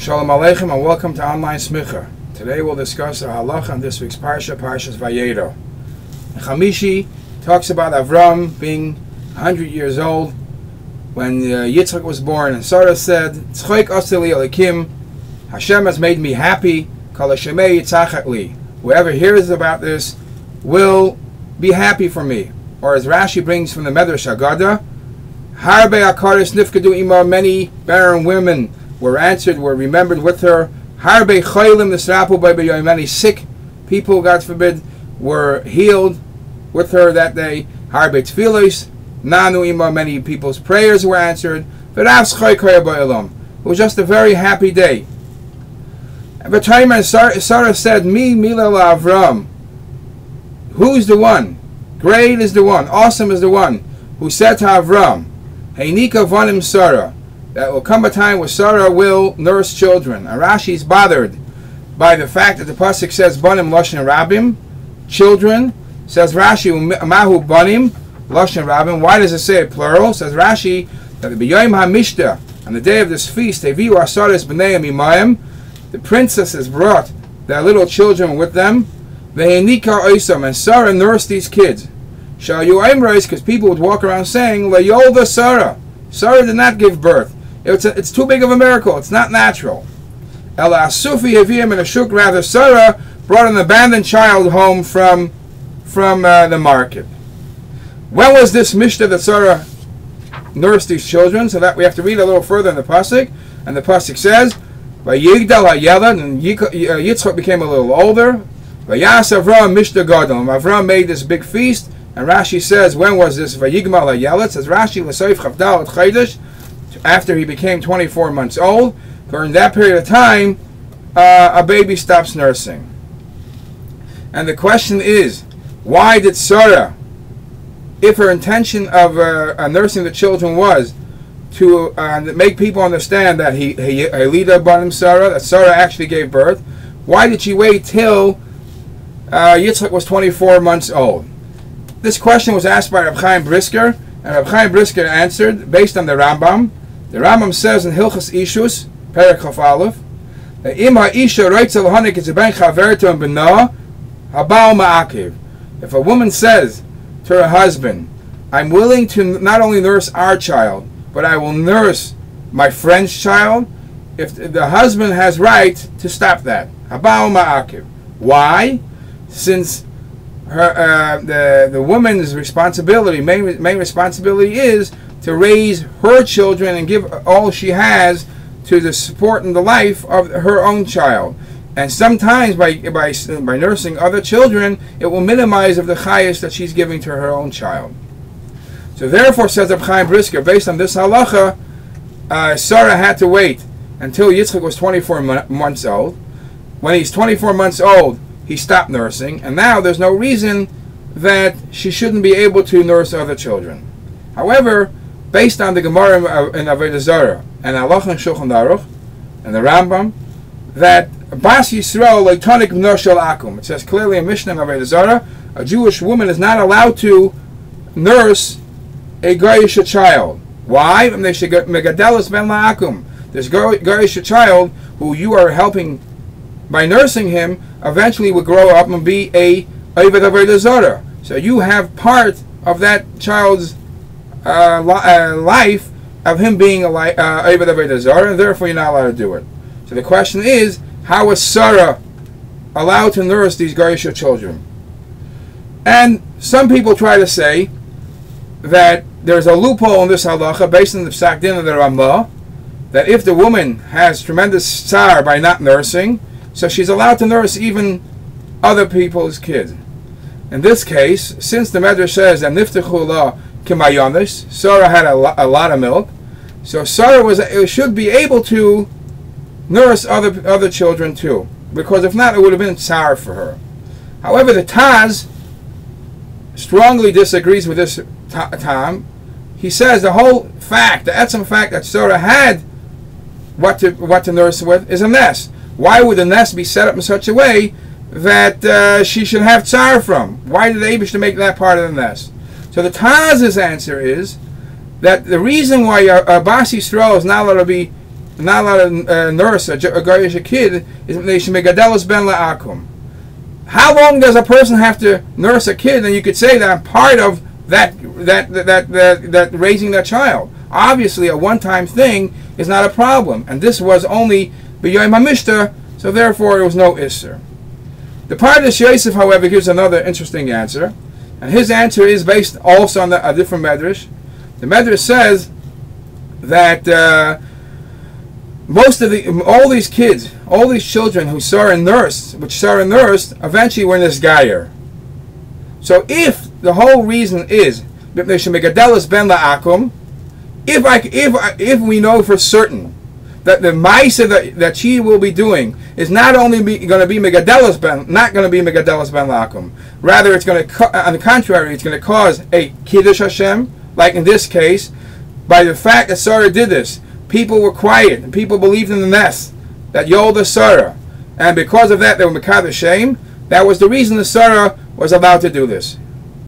Shalom Aleichem and welcome to Online Smicha. Today we'll discuss the Halacha on this week's Parsha, Parshas Vayara. Chamishi talks about Avram being 100 years old when Yitzchak was born, and Sarah said, Tzchoik asili alikim, Hashem has made me happy, Kol hashemei yitzachak li. Whoever hears about this will be happy for me. Or as Rashi brings from the Medrash Haggadah, Harbe akaris nifkadu imar, many barren women were answered, were remembered with her. Harbe chaylim nisrapu by many sick people, God forbid, were healed with her that day. Harbe tfilos nanu imar, many people's prayers were answered. It was just a very happy day. But Sarah said, Mi mila la Avram. Who's the one? Great is the one, awesome is the one who said to Avram, Heinika vanim Sarah, that will come a time where Sarah will nurse children. And Rashi is bothered by the fact that the pasuk says banim lashon rabim, children. Says Rashi mahu banim lashon rabim. Why does it say it plural? Says Rashi that the b'yom hamishta, on the day of this feast, Teviu asaris b'nei mimayim, the princesses brought their little children with them. Ve'enika oisam, and Sarah nursed these kids. Shall you aimrais, because people would walk around saying La Yolda Sarah. Sarah did not give birth. It's too big of a miracle. It's not natural. Ela Asufi Havim and Ashuk, rather Sarah brought an abandoned child home from the market. When was this Mishnah that Sarah nursed these children? So that we have to read a little further in the pasuk, and the pasuk says, Vayigdal HaYelad, and Yitzchak became a little older. Vayas Avram Mishnah Gadol, Avram made this big feast. And Rashi says, when was this? Vayigmal HaYelad, says Rashi, L'soif Chavdal at Chaydesh, after he became 24 months old. During that period of time, a baby stops nursing. And the question is, why did Sarah, if her intention of nursing the children was to make people understand that Helida Banim Sarah, that Sarah actually gave birth, why did she wait till Yitzchak was 24 months old? This question was asked by Rabbi Chaim Brisker, and Rabbi Chaim Brisker answered based on the Rambam. The Rambam says in Hilchas Ishus, Perek Chaf Aleph, that Im ha'isha reitza l'hanik etzaben chaverto and b'na habal ma'akiv. If a woman says to her husband, I'm willing to not only nurse our child, but I will nurse my friend's child, if the husband has right to stop that. Habal ma'akiv. Why? Since the woman's responsibility, main responsibility, is to raise her children and give all she has to the support and the life of her own child. And sometimes by nursing other children, it will minimize of the chayas that she's giving to her own child. So therefore, says Reb Chaim Brisker, based on this halacha, Sarah had to wait until Yitzchak was 24 months old. When he's 24 months old, he stopped nursing, and now there's no reason that she shouldn't be able to nurse other children. However, based on the Gemara in Avodah Zarah and Halacha and Shulchan Aruch and the Rambam, that Bas Yisrael leitonik b'no shel akum, it says clearly in Mishnah in Avodah Zarah, a Jewish woman is not allowed to nurse a Goyish child. Why? Megadelis ben la'akum. This Goyish child who you are helping by nursing him eventually will grow up and be a Oved Avodah Zarah. So you have part of that child's life of him being a Oved Avodah Zarah, and therefore you're not allowed to do it. So the question is, how is Sarah allowed to nurse these Goyish children? And some people try to say that there's a loophole in this halacha based on the Psak Din of the Ramah, that if the woman has tremendous tsar by not nursing, so she's allowed to nurse even other people's kids. In this case, since the Medrash says that niftechu la kimayonis, Sarah had a lot of milk, so Sarah should be able to nurse other children too, because if not, it would have been tsar for her. However, the Taz strongly disagrees with this Tam. He says the whole fact, the etzem fact that Sarah had what to nurse with is a nest. Why would the nest be set up in such a way that she should have tsar from? Why did the Eibush make that part of the nest? So the Taz's answer is that the reason why a Bas Yisrael is not allowed to be not allowed to nurse a Goyish kid is megadelos ben la'akum. How long does a person have to nurse a kid? And you could say that I'm part of that raising that child. Obviously, a one-time thing is not a problem, and this was only b'yoyim hamishta, so therefore it was no isser. The Parshas Yosef, however, gives another interesting answer, and his answer is based also on a different medrash. The medrash says that all these kids, all these children who Sarah nursed, eventually were nisgayer. So if the whole reason is ben la'akum, if we know for certain that the ma'aseh that she will be doing is not only going to be megadelos ben la'akum, rather it's going to, on the contrary, it's going to cause a kiddush Hashem, like in this case, by the fact that Sarah did this. People were quiet, and people believed in the nest that Yolda Sarah, and because of that they were mekadosh shame. That was the reason the Sarah was allowed to do this.